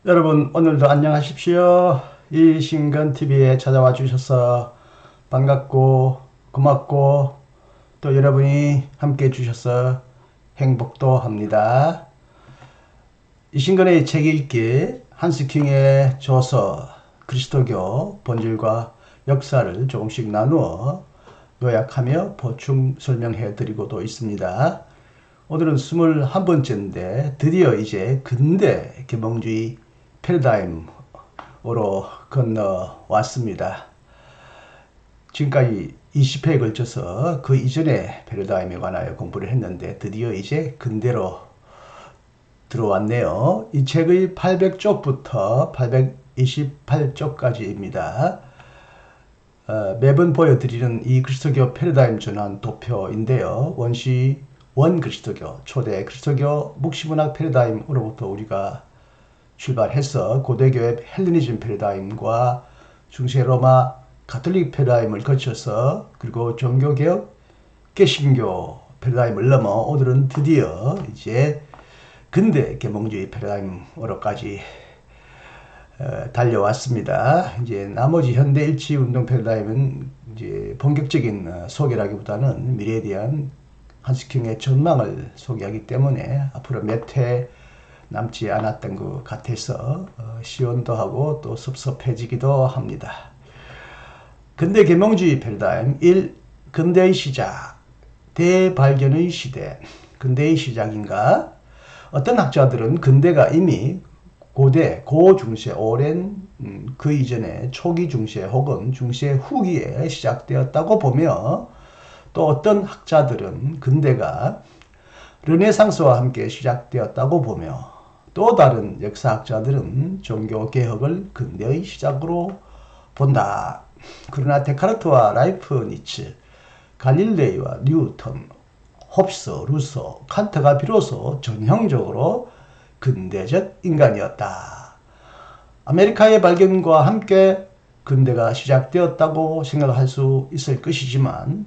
여러분 오늘도 안녕하십시오. 이신근TV에 찾아와 주셔서 반갑고 고맙고 또 여러분이 함께 해주셔서 행복도 합니다. 이신근의 책 읽기 한스킹의 저서 그리스도교 본질과 역사를 조금씩 나누어 요약하며 보충 설명해 드리고도 있습니다. 오늘은 21번째인데 드디어 이제 근대 계몽주의 패러다임으로 건너왔습니다. 지금까지 20회에 걸쳐서 그 이전의 패러다임에 관하여 공부를 했는데 드디어 이제 근대로 들어왔네요. 이 책의 800쪽부터 828쪽까지입니다. 매번 보여드리는 이 그리스도교 패러다임 전환 도표인데요. 원 그리스도교, 초대 그리스도교 묵시문학 패러다임으로부터 우리가 출발해서 고대교회 헬레니즘 패러다임과 중세 로마 가톨릭 패러다임을 거쳐서 그리고 종교개혁 개신교 패러다임을 넘어 오늘은 드디어 이제 근대 계몽주의 패러다임으로까지 달려왔습니다. 이제 나머지 현대 일치 운동 패러다임은 이제 본격적인 소개라기보다는 미래에 대한 한스킹의 전망을 소개하기 때문에 앞으로 몇 회 남지 않았던 것 같아서 시원도 하고 또 섭섭해지기도 합니다. 근대 계몽주의 패러다임 1. 근대의 시작. 대발견의 시대. 근대의 시작인가? 어떤 학자들은 근대가 이미 고대, 고중세, 오랜 그 이전에 초기 중세 혹은 중세 후기에 시작되었다고 보며 또 어떤 학자들은 근대가 르네상스와 함께 시작되었다고 보며 또 다른 역사학자들은 종교개혁을 근대의 시작으로 본다. 그러나 데카르트와 라이프니츠, 갈릴레이와 뉴턴, 홉스, 루소, 칸트가 비로소 전형적으로 근대적 인간이었다. 아메리카의 발견과 함께 근대가 시작되었다고 생각할 수 있을 것이지만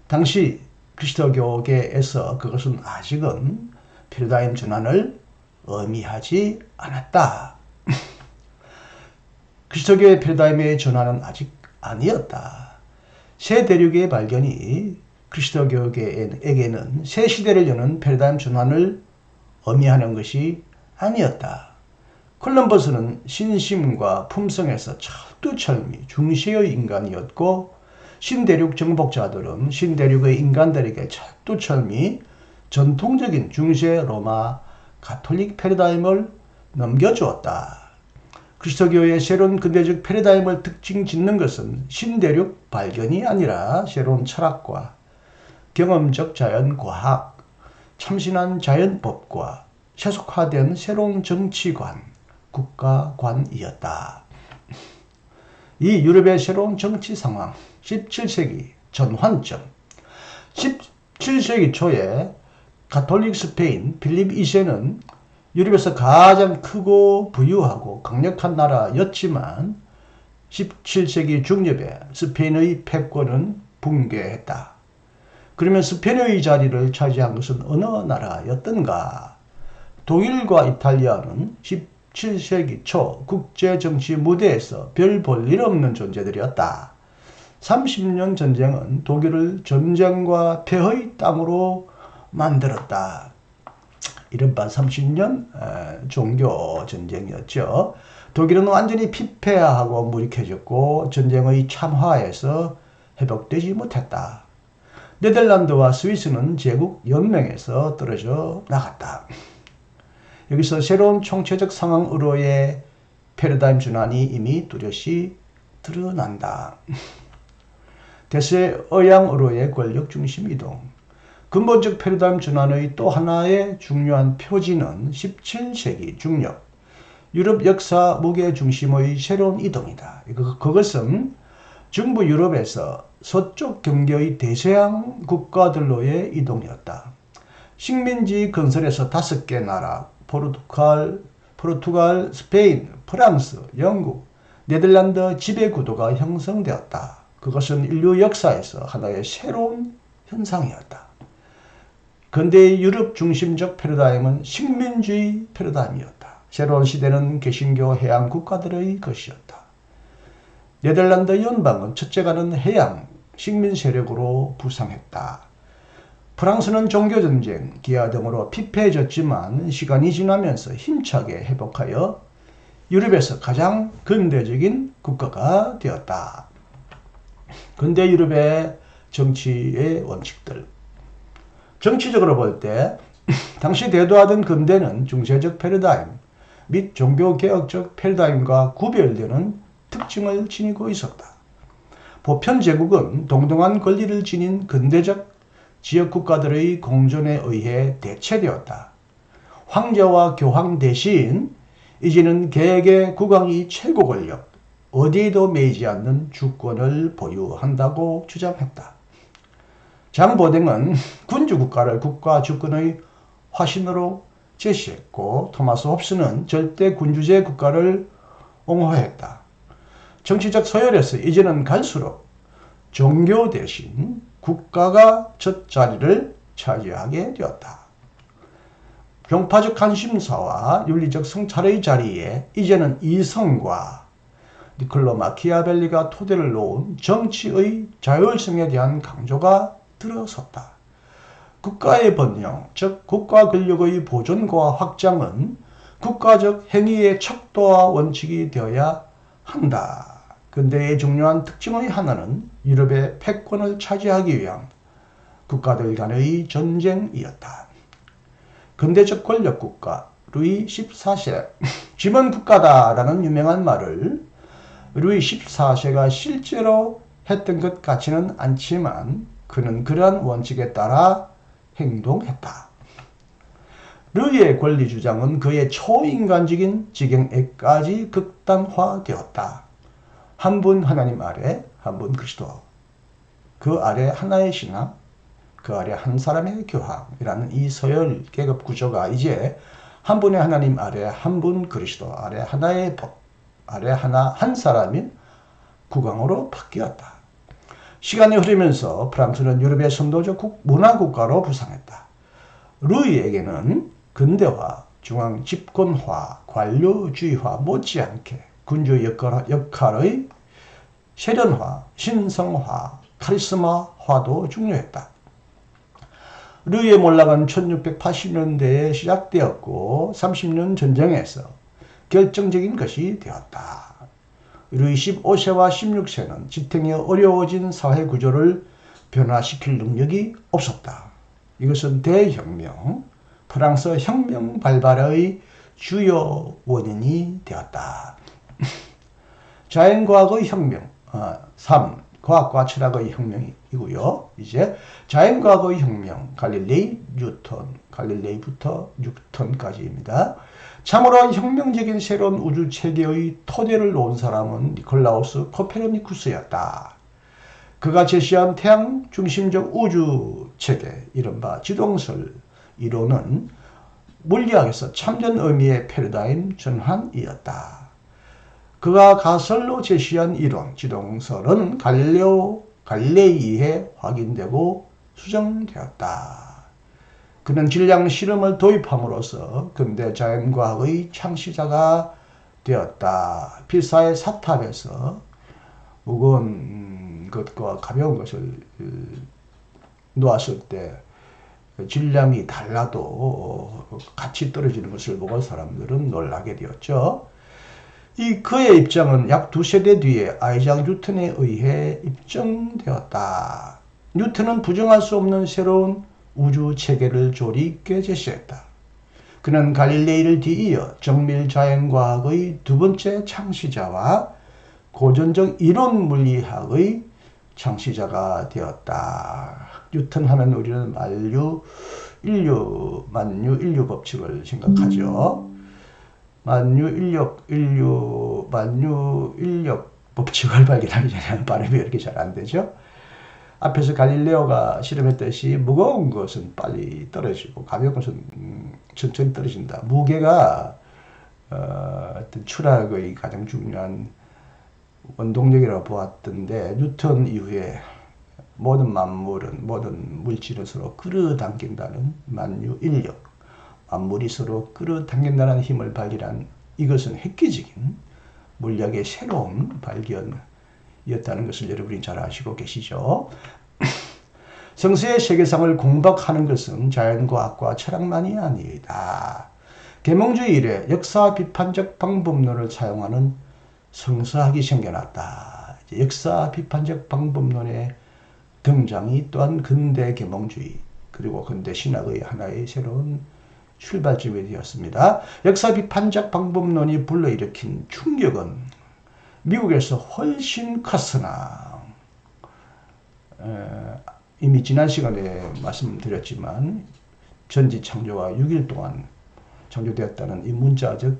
당시 그리스도교계에서 그것은 아직은 패러다임 전환을 의미하지 않았다. 그리스도교의 패러다임의 전환은 아직 아니었다. 새 대륙의 발견이 그리스도교계에게는 새 시대를 여는 패러다임 전환을 의미하는 것이 아니었다. 콜럼버스는 신심과 품성에서 철두철미 중시의 인간이었고 신대륙 정복자들은 신대륙의 인간들에게 철두철미 전통적인 중세 로마 가톨릭 패러다임을 넘겨주었다. 그리스도교의 새로운 근대적 패러다임을 특징 짓는 것은 신대륙 발견이 아니라 새로운 철학과 경험적 자연과학, 참신한 자연법과 세속화된 새로운 정치관, 국가관이었다. 이 유럽의 새로운 정치 상황, 17세기 전환점, 17세기 초에 가톨릭 스페인 필립 2세는 유럽에서 가장 크고 부유하고 강력한 나라였지만 17세기 중엽에 스페인의 패권은 붕괴했다. 그러면 스페인의 자리를 차지한 것은 어느 나라였던가? 독일과 이탈리아는 17세기 초 국제정치 무대에서 별 볼 일 없는 존재들이었다. 30년 전쟁은 독일을 전쟁과 폐허의 땅으로 만들었다. 이른바 30년 종교 전쟁이었죠. 독일은 완전히 피폐하고 무력해졌고 전쟁의 참화에서 회복되지 못했다. 네덜란드와 스위스는 제국 연맹에서 떨어져 나갔다. 여기서 새로운 총체적 상황으로의 패러다임 전환이 이미 뚜렷이 드러난다. 대세 의양으로의 권력 중심 이동. 근본적 패러다임 전환의 또 하나의 중요한 표지는 17세기 중엽 유럽 역사 무게 중심의 새로운 이동이다. 그것은 중부 유럽에서 서쪽 경계의 대서양 국가들로의 이동이었다. 식민지 건설에서 5개 나라, 포르투갈, 스페인, 프랑스, 영국, 네덜란드 지배구도가 형성되었다. 그것은 인류 역사에서 하나의 새로운 현상이었다. 근대의 유럽 중심적 패러다임은 식민주의 패러다임이었다. 새로운 시대는 개신교 해양 국가들의 것이었다. 네덜란드 연방은 첫째가는 해양 식민 세력으로 부상했다. 프랑스는 종교전쟁, 기아 등으로 피폐해졌지만 시간이 지나면서 힘차게 회복하여 유럽에서 가장 근대적인 국가가 되었다. 근대 유럽의 정치의 원칙들. 정치적으로 볼 때 당시 대도하던 근대는 중세적 패러다임 및 종교개혁적 패러다임과 구별되는 특징을 지니고 있었다. 보편 제국은 동등한 권리를 지닌 근대적 지역 국가들의 공존에 의해 대체되었다. 황제와 교황 대신 이제는 개혁의 국왕이 최고 권력, 어디에도 매이지 않는 주권을 보유한다고 주장했다. 장보댕은 군주국가를 국가 주권의 화신으로 제시했고 토마스 홉스는 절대 군주제 국가를 옹호했다. 정치적 서열에서 이제는 갈수록 종교 대신 국가가 첫 자리를 차지하게 되었다. 병파적 관심사와 윤리적 성찰의 자리에 이제는 이성과 니콜로 마키아벨리가 토대를 놓은 정치의 자율성에 대한 강조가 들어섰다. 국가의 번영, 즉 국가 권력의 보존과 확장은 국가적 행위의 척도와 원칙이 되어야 한다. 근대의 중요한 특징의 하나는 유럽의 패권을 차지하기 위한 국가들 간의 전쟁이었다. 근대적 권력국가 루이 14세 지번국가다라는 유명한 말을 루이 14세가 실제로 했던 것 같지는 않지만 그는 그러한 원칙에 따라 행동했다. 루이의 권리 주장은 그의 초인간적인 지경에까지 극단화되었다. 한 분 하나님 아래 한 분 그리스도, 그 아래 하나의 신앙, 그 아래 한 사람의 교황이라는 이 서열 계급 구조가 이제 한 분의 하나님 아래 한 분 그리스도, 아래 하나의 법, 아래 한 사람인 국왕으로 바뀌었다. 시간이 흐르면서 프랑스는 유럽의 선도적 문화국가로 부상했다. 루이에게는 근대화, 중앙 집권화, 관료주의화 못지않게 군주 역할의 세련화, 신성화, 카리스마화도 중요했다. 루이의 몰락은 1680년대에 시작되었고 30년 전쟁에서 결정적인 것이 되었다. 루이 15세와 16세는 지탱이 어려워진 사회 구조를 변화시킬 능력이 없었다. 이것은 대혁명, 프랑스 혁명 발발의 주요 원인이 되었다. 자연과학의 혁명, 3. 과학과 철학의 혁명이고요. 이제 자연과학의 혁명, 갈릴레이, 뉴턴, 갈릴레이부터 뉴턴까지입니다. 참으로 혁명적인 새로운 우주 체계의 토대를 놓은 사람은 니콜라우스 코페르니쿠스였다. 그가 제시한 태양 중심적 우주 체계, 이른바 지동설 이론은 물리학에서 참된 의미의 패러다임 전환이었다. 그가 가설로 제시한 이론, 지동설은 갈릴레이에 확인되고 수정되었다. 그는 질량 실험을 도입함으로써 근대 자연과학의 창시자가 되었다. 피사의 사탑에서 무거운 것과 가벼운 것을 놓았을 때 질량이 달라도 같이 떨어지는 것을 보고 사람들은 놀라게 되었죠. 그의 입장은 약 2세대 뒤에 아이작 뉴턴에 의해 입증되었다. 뉴턴은 부정할 수 없는 새로운 우주 체계를 조리 있게 제시했다. 그는 갈릴레이를 뒤이어 정밀 자연과학의 두 번째 창시자와 고전적 이론 물리학의 창시자가 되었다. 뉴턴 하면 우리는 만유 인류 법칙을 생각하죠. 만유 인력 법칙을 발견하기 전에는 발음이 이렇게 잘 안 되죠. 앞에서 갈릴레오가 실험했듯이 무거운 것은 빨리 떨어지고 가벼운 것은 천천히 떨어진다. 무게가 어떤 추락의 가장 중요한 원동력이라고 보았던데 뉴턴 이후에 모든 만물은 모든 물질은 서로 끌어당긴다는 만유 인력 만물이 서로 끌어당긴다는 힘을 발견한 이것은 획기적인 물리학의 새로운 발견이었다는 것을 여러분이 잘 아시고 계시죠. 성서의 세계상을 공박하는 것은 자연과학과 철학만이 아니다. 계몽주의 이래 역사 비판적 방법론을 사용하는 성서학이 생겨났다. 역사 비판적 방법론의 등장이 또한 근대 계몽주의 그리고 근대 신학의 하나의 새로운 출발점이 되었습니다. 역사 비판적 방법론이 불러일으킨 충격은 미국에서 훨씬 컸으나 이미 지난 시간에 말씀드렸지만 전지창조와 6일 동안 창조되었다는 이 문자적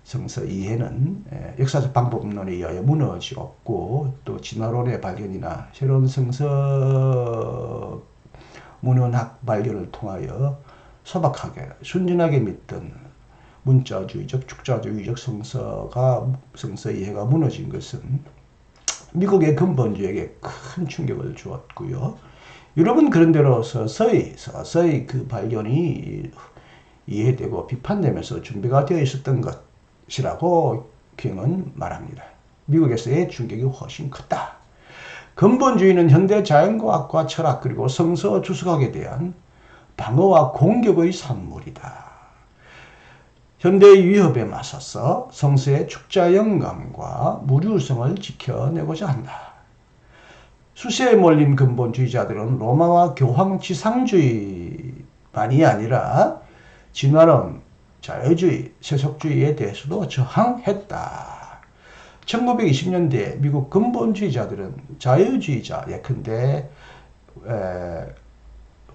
성서 이해는 역사적 방법론에 의하여 무너지었고 또 진화론의 발견이나 새로운 성서 문헌학 발견을 통하여 소박하게 순진하게 믿던 문자주의적 축자주의적 성서 이해가 무너진 것은 미국의 근본주의에게 큰 충격을 주었고요. 유럽은 그런대로 서서히 그 발견이 이해되고 비판되면서 준비가 되어 있었던 것이라고 킹은 말합니다. 미국에서의 충격이 훨씬 컸다. 근본주의는 현대 자연과학과 철학 그리고 성서 주석학에 대한 방어와 공격의 산물이다. 현대의 위협에 맞서서 성서의 축자 영감과 무류성을 지켜내고자 한다. 수세에 몰린 근본주의자들은 로마와 교황 지상주의만이 아니라 진화론, 자유주의, 세속주의에 대해서도 저항했다. 1920년대 미국 근본주의자들은 자유주의자 예컨대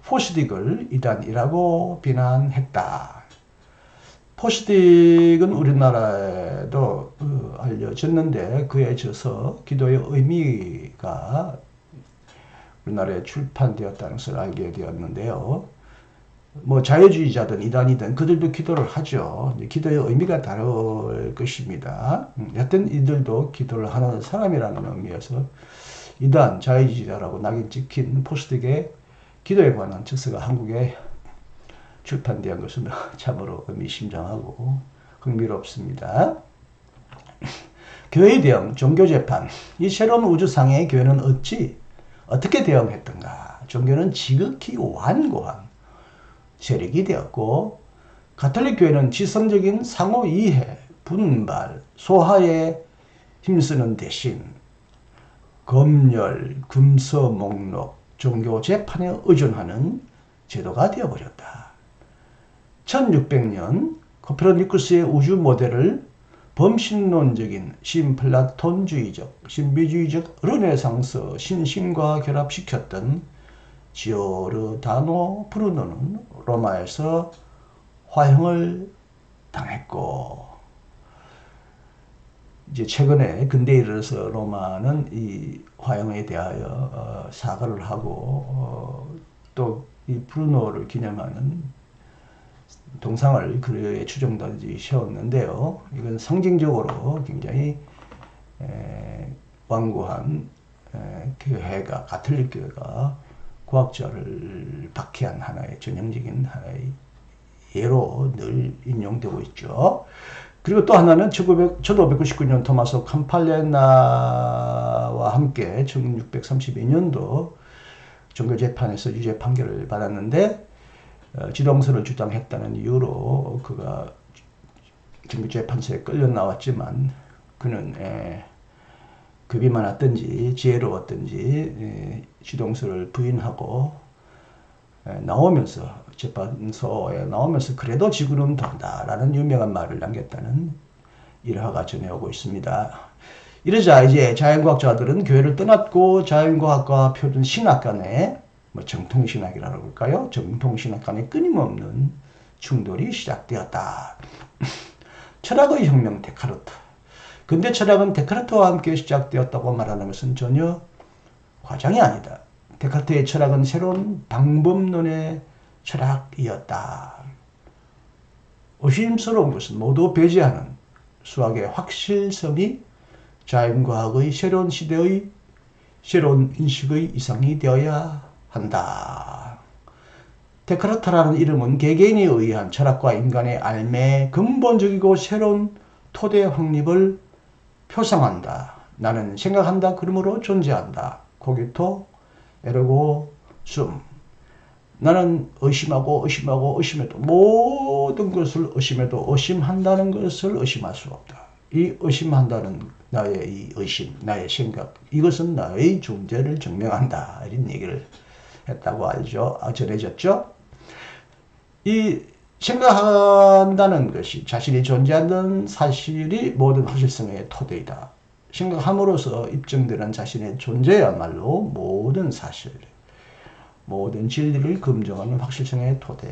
포스딕을 이단이라고 비난했다. 포스딕은 우리나라에도 알려졌는데 그에 져서 기도의 의미가 우리나라에 출판되었다는 것을 알게 되었는데요. 뭐 자유주의자든 이단이든 그들도 기도를 하죠. 기도의 의미가 다를 것입니다. 여튼 이들도 기도를 하는 사람이라는 의미에서 이단 자유주의자라고 낙인 찍힌 포스딕의 기도에 관한 책서가 한국에 출판된 것은 참으로 의미심장하고 흥미롭습니다. 교회 대응, 종교 재판. 이 새로운 우주상의 교회는 어떻게 대응했던가? 종교는 지극히 완고한 세력이 되었고 가톨릭 교회는 지성적인 상호 이해, 분발, 소화에 힘쓰는 대신 검열, 금서 목록, 종교 재판에 의존하는 제도가 되어버렸다. 1600년 코페르니쿠스의 우주 모델을 범신론적인 신플라톤주의적, 신비주의적 르네상스 신심과 결합시켰던 지오르다노 브루노는 로마에서 화형을 당했고 이제 최근에 근대에 이르러서 로마는 이 화형에 대하여 사과를 하고 또 이 브루노를 기념하는 동상을 그의 추종자들이 세웠는데요. 이건 상징적으로 굉장히 완고한 교회가 가톨릭 교회가 과학자를 박해한 하나의 전형적인 하나의 예로 늘 인용되고 있죠. 그리고 또 하나는 1599년 토마소 캄팔레나와 함께 1632년도 종교재판에서 유죄 판결을 받았는데 지동설을 주장했다는 이유로 그가 종교재판소에 끌려 나왔지만 그는 급이 많았든지 지혜로웠든지 지동설을 부인하고 나오면서 재판소에 나오면서 그래도 지구는 돈다라는 유명한 말을 남겼다는 일화가 전해오고 있습니다. 이러자 이제 자연과학자들은 교회를 떠났고 자연과학과 표준 신학 간에 정통신학이라고 할까요? 정통신학 간에 끊임없는 충돌이 시작되었다. 철학의 혁명 데카르트. 근대 철학은 데카르트와 함께 시작되었다고 말하는 것은 전혀 과장이 아니다. 데카르트의 철학은 새로운 방법론의 철학이었다. 의심스러운 것은 모두 배제하는 수학의 확실성이 자연과학의 새로운 시대의 새로운 인식의 이상이 되어야 한다. 데카르트라는 이름은 개개인에 의한 철학과 인간의 알매의 근본적이고 새로운 토대 확립을 표상한다. 나는 생각한다. 그러므로 존재한다. 코기토 에르고 숨. 나는 의심하고 의심해도 모든 것을 의심해도 의심한다는 것을 의심할 수 없다. 이 의심한다는 나의 이 의심, 나의 생각, 이것은 나의 존재를 증명한다. 이런 얘기를 했다고 알죠. 전해졌죠. 이 생각한다는 것이 자신이 존재하는 사실이 모든 확실성의 토대이다. 생각함으로써 입증되는 자신의 존재야말로 모든 사실, 모든 진리를 검증하는 확실성의 토대.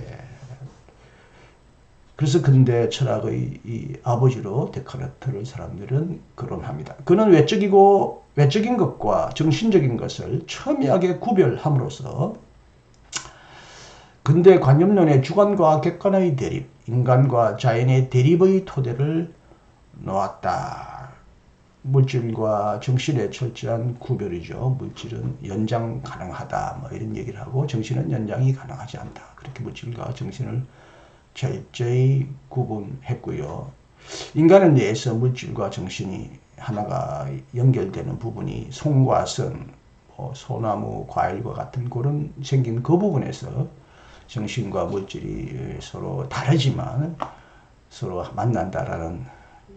그래서 근대 철학의 이 아버지로 데카르트를 사람들은 거론합니다. 그는 외적인 것과 정신적인 것을 첨예하게 구별함으로써 근대 관념론의 주관과 객관의 대립, 인간과 자연의 대립의 토대를 놓았다. 물질과 정신의 철저한 구별이죠. 물질은 연장 가능하다. 뭐 이런 얘기를 하고 정신은 연장이 가능하지 않다. 그렇게 물질과 정신을 철저히 구분했고요. 인간의 뇌에서 물질과 정신이 하나가 연결되는 부분이 송과 선, 소나무, 과일과 같은 그런 생긴 그 부분에서 정신과 물질이 서로 다르지만 서로 만난다라는,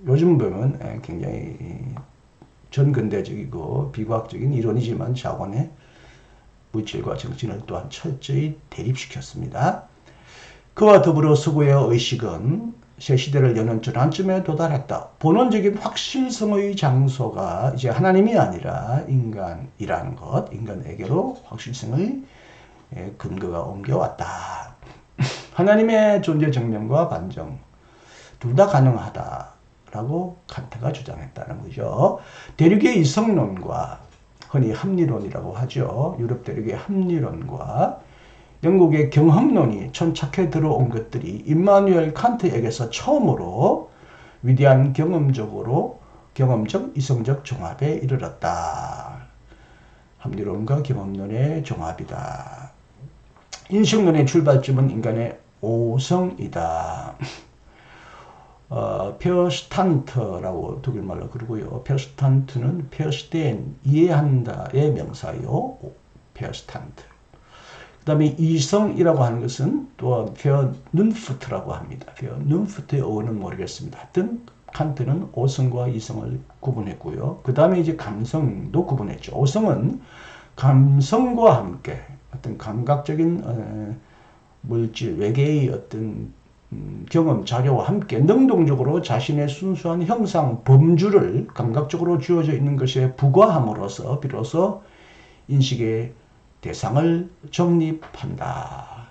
요즘 보면 굉장히 전근대적이고 비과학적인 이론이지만 자원의 물질과 정신을 또한 철저히 대립시켰습니다. 그와 더불어 서구의 의식은 새 시대를 여는 전환점에 도달했다. 본원적인 확실성의 장소가 이제 하나님이 아니라 인간이라는 것, 인간에게로 확실성의 근거가 옮겨왔다. 하나님의 존재 증명과 반증 둘 다 가능하다라고 칸트가 주장했다는 거죠. 대륙의 이성론과 흔히 합리론이라고 하죠. 유럽 대륙의 합리론과 영국의 경험론이 천착해 들어온 것들이 임마누엘 칸트에게서 처음으로 위대한 경험적 이성적 종합에 이르렀다. 합리론과 경험론의 종합이다. 인식론의 출발점은 인간의 오성이다. 페어스탄트라고 독일말로 그러고요. 페어스탄트는 페어스텐, 이해한다의 명사요. 페어스탄트. 그 다음에 이성이라고 하는 것은 또한 페어눈프트라고 합니다. 페어눈프트의 어원은 모르겠습니다. 하여튼 칸트는 오성과 이성을 구분했고요. 그 다음에 이제 감성도 구분했죠. 오성은 감성과 함께 어떤 감각적인 물질, 외계의 어떤 경험, 자료와 함께 능동적으로 자신의 순수한 형상, 범주를 감각적으로 주어져 있는 것에 부과함으로써 비로소 인식의 대상을 정립한다.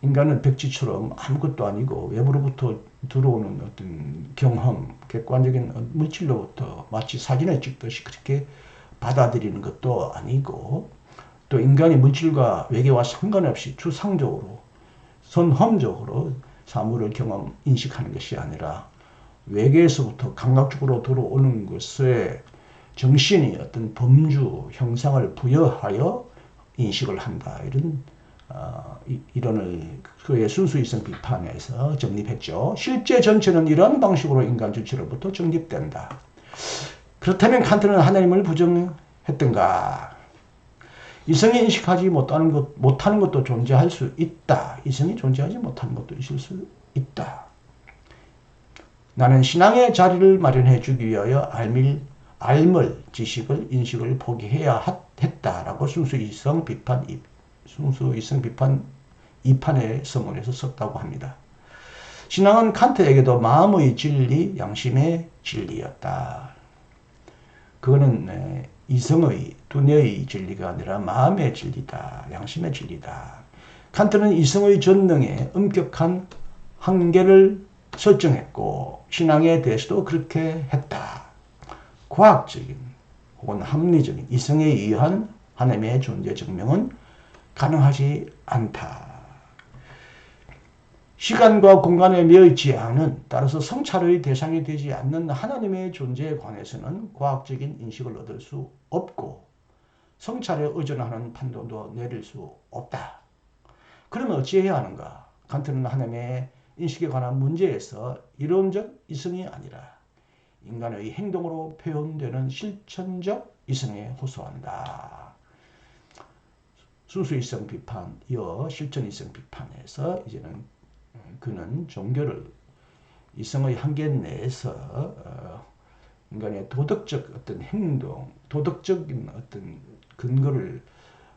인간은 백지처럼 아무것도 아니고 외부로부터 들어오는 어떤 경험, 객관적인 물질로부터 마치 사진을 찍듯이 그렇게 받아들이는 것도 아니고, 또 인간이 물질과 외계와 상관없이 추상적으로 선험적으로 사물을 경험, 인식하는 것이 아니라 외계에서부터 감각적으로 들어오는 것에 정신이 어떤 범주, 형상을 부여하여 인식을 한다. 이런 이론을 그의 순수이성 비판에서 정립했죠. 실제 전체는 이런 방식으로 인간 전체로부터 정립된다. 그렇다면 칸트는 하나님을 부정했던가? 이성이 인식하지 못하는 것도 존재할 수 있다. 이성이 존재하지 못하는 것도 있을 수 있다. 나는 신앙의 자리를 마련해 주기 위하여 알물, 지식을, 인식을 포기해야 했다라고 순수이성 비판 2판의 서문에서 썼다고 합니다. 신앙은 칸트에게도 마음의 진리, 양심의 진리였다. 그거는 이성의, 두뇌의 진리가 아니라 마음의 진리다. 양심의 진리다. 칸트는 이성의 전능에 엄격한 한계를 설정했고 신앙에 대해서도 그렇게 했다. 과학적인 혹은 합리적인 이성에 의한 하나님의 존재 증명은 가능하지 않다. 시간과 공간에 매여있지 않은, 따라서 성찰의 대상이 되지 않는 하나님의 존재에 관해서는 과학적인 인식을 얻을 수 없고 성찰에 의존하는 판단도 내릴 수 없다. 그러면 어찌해야 하는가? 칸트는 하나님의 인식에 관한 문제에서 이론적 이성이 아니라 인간의 행동으로 표현되는 실천적 이성에 호소한다. 순수 이성 비판, 이어 실천 이성 비판에서 이제는 그는 종교를 이성의 한계 내에서 인간의 도덕적 어떤 행동, 도덕적인 어떤 근거를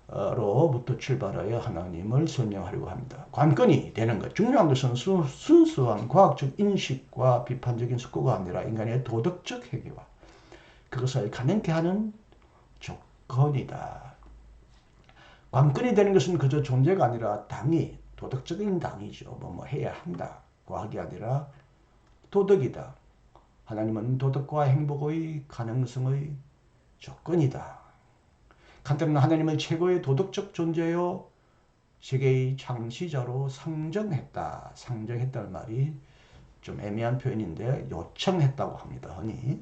로부터 출발하여 하나님을 설명하려고 합니다. 관건이 되는 것. 중요한 것은 순수한 과학적 인식과 비판적인 숙고가 아니라 인간의 도덕적 회개와 그것을 가능케 하는 조건이다. 관건이 되는 것은 그저 존재가 아니라 당위, 도덕적인 당위죠. 뭐 해야 한다. 과학이 아니라 도덕이다. 하나님은 도덕과 행복의 가능성의 조건이다. 칸트는 하나님을 최고의 도덕적 존재요 세계의 창시자로 상정했다. 상정했다는 말이 좀 애매한 표현인데 요청했다고 합니다. 흔히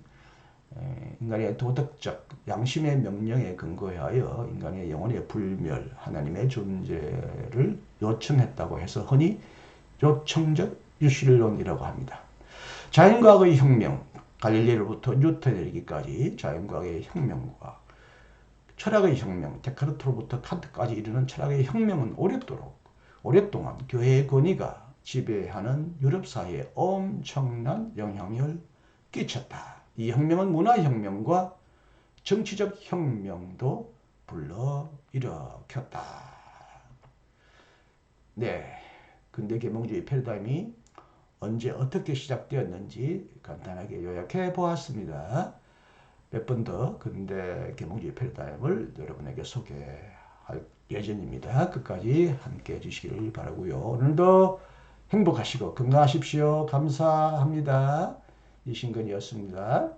인간의 도덕적 양심의 명령에 근거하여 인간의 영혼의 불멸, 하나님의 존재를 요청했다고 해서 흔히 요청적 유실론이라고 합니다. 자연과학의 혁명, 갈릴리로부터 뉴턴에 이르기까지 자연과학의 혁명과 철학의 혁명, 데카르트로부터 칸트까지 이르는 철학의 혁명은 오랫동안 교회의 권위가 지배하는 유럽 사회에 엄청난 영향을 끼쳤다. 이 혁명은 문화혁명과 정치적 혁명도 불러일으켰다. 네, 근대 계몽주의 패러다임이 언제 어떻게 시작되었는지 간단하게 요약해 보았습니다. 몇 번 더 근대 계몽주의 패러다임을 여러분에게 소개할 예정입니다. 끝까지 함께 해주시기를 바라고요. 오늘도 행복하시고 건강하십시오. 감사합니다. 이신근이었습니다.